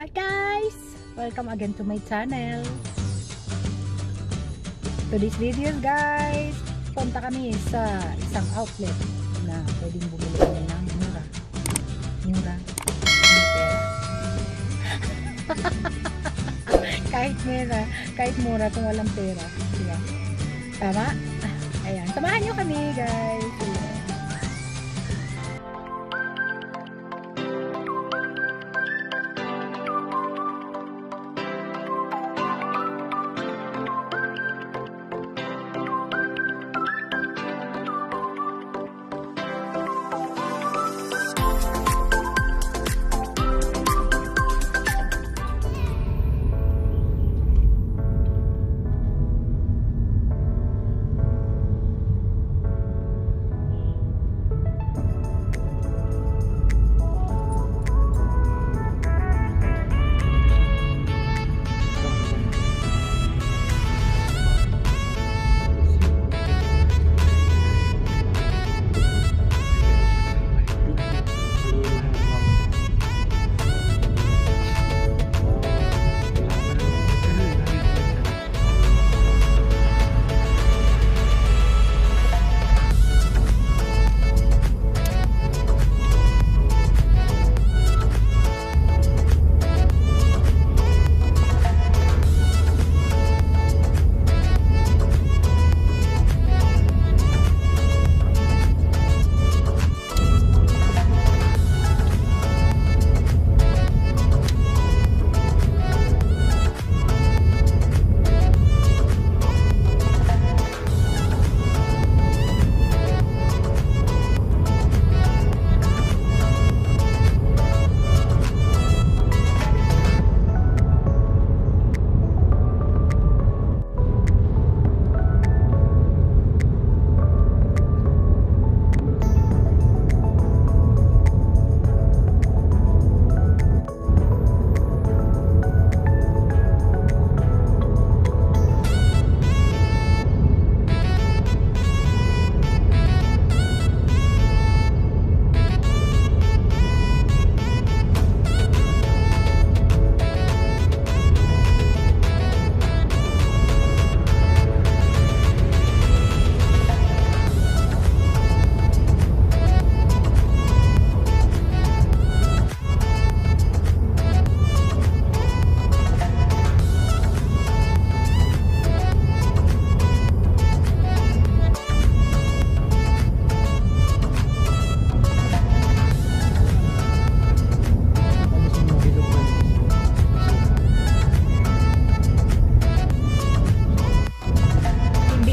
Hi guys! Welcome again to my channel. Today's video guys, punta kami sa isang outlet na pwedeng bumili kami ng mura. May pera. kahit mura kung walang pera. Diba? Tama? Ayan, samahan nyo kami guys.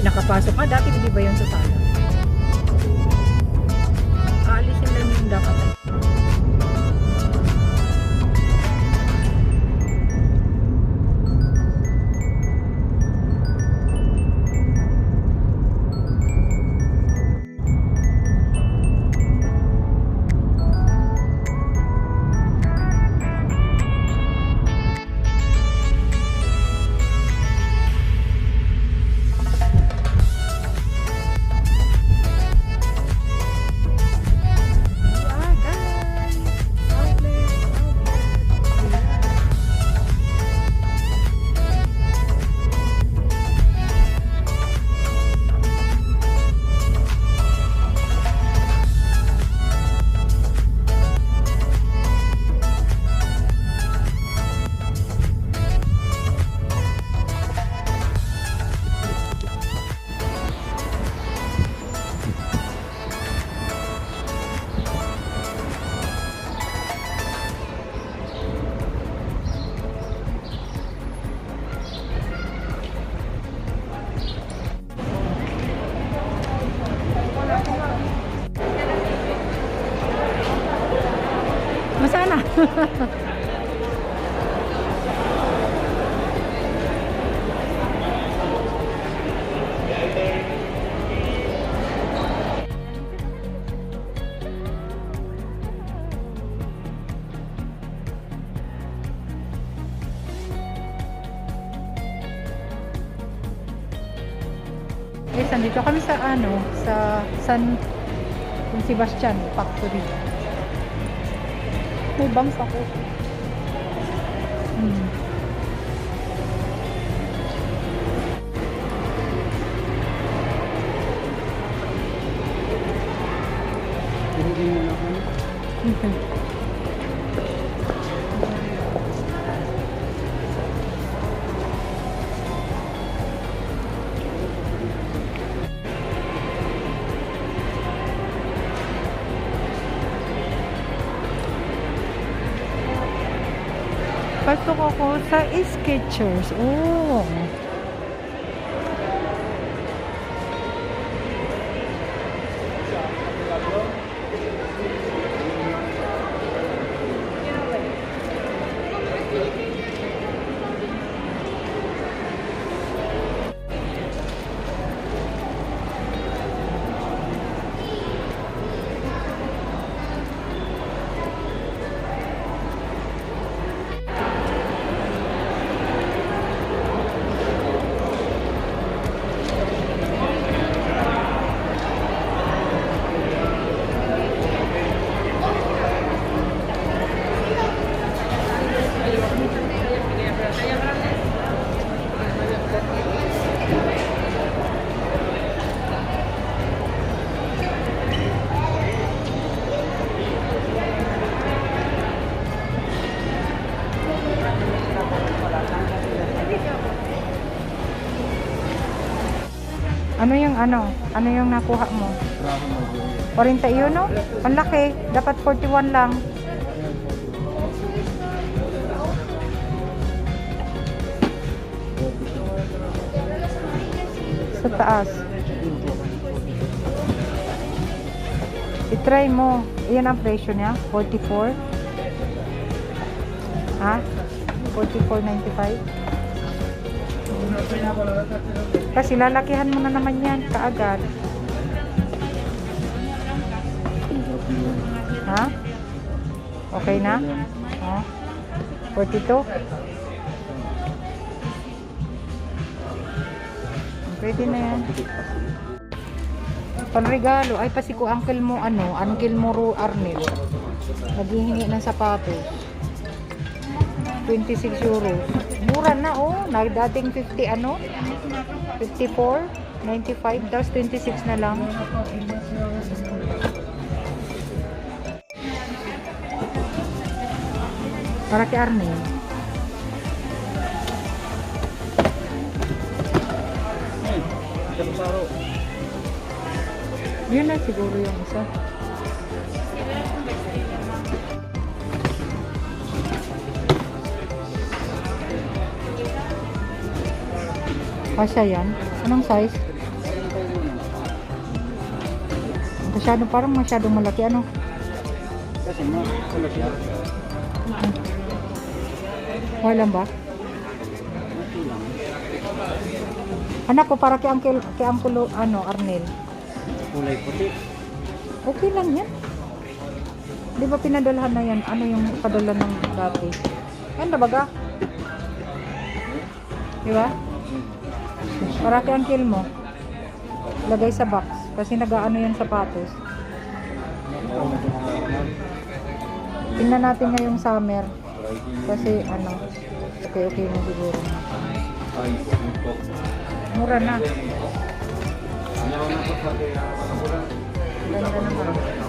Nakapasok ka, dati hindi ba yun sa sala? Aalisin lang yung dapat. Masana. Guys, nandito kami sa San Sebastian Factory. May bangs ako. Mm. Hindi mo na kami. Okay. Pasok ako sa Skechers. Oh. Ano yung ano? Ano yung nakuha mo? 41, no? Ang laki. Dapat 41 lang. Sa taas. I-try mo. Iyan ang presyo niya. 44. Ha? 44.95. Kasi lalakihan mo na naman yan kaagad. Ha? Okay na? Ha? 42? Pwede na yan. Panregalo. Ay, pasiko uncle mo ano? Uncle mo Arnel. Naghihingi ng sapatos. 26 euros. Mura na oh. Dating 50 ano? 54, 95, tapos 26 na lang. Para kay Arnel. Yun na siguro yung isa. Kasya yan? Anong size? Parang masyadong malaki. Ano? Kasi makulo siya. Okay lang ba? Anak ko, para kay Uncle ano, Arnel. Kulay puti. Okay lang yan. Di ba pinadalhan na yan? Ano yung padala ng dati? Yan na baga? Di ba? Para kay Uncle mo. Lagay sa box. Kasi nag-ano yung sapatos. Tingnan natin ngayong summer. Kasi ano, okay na siguro. Mura na. Ganda naman.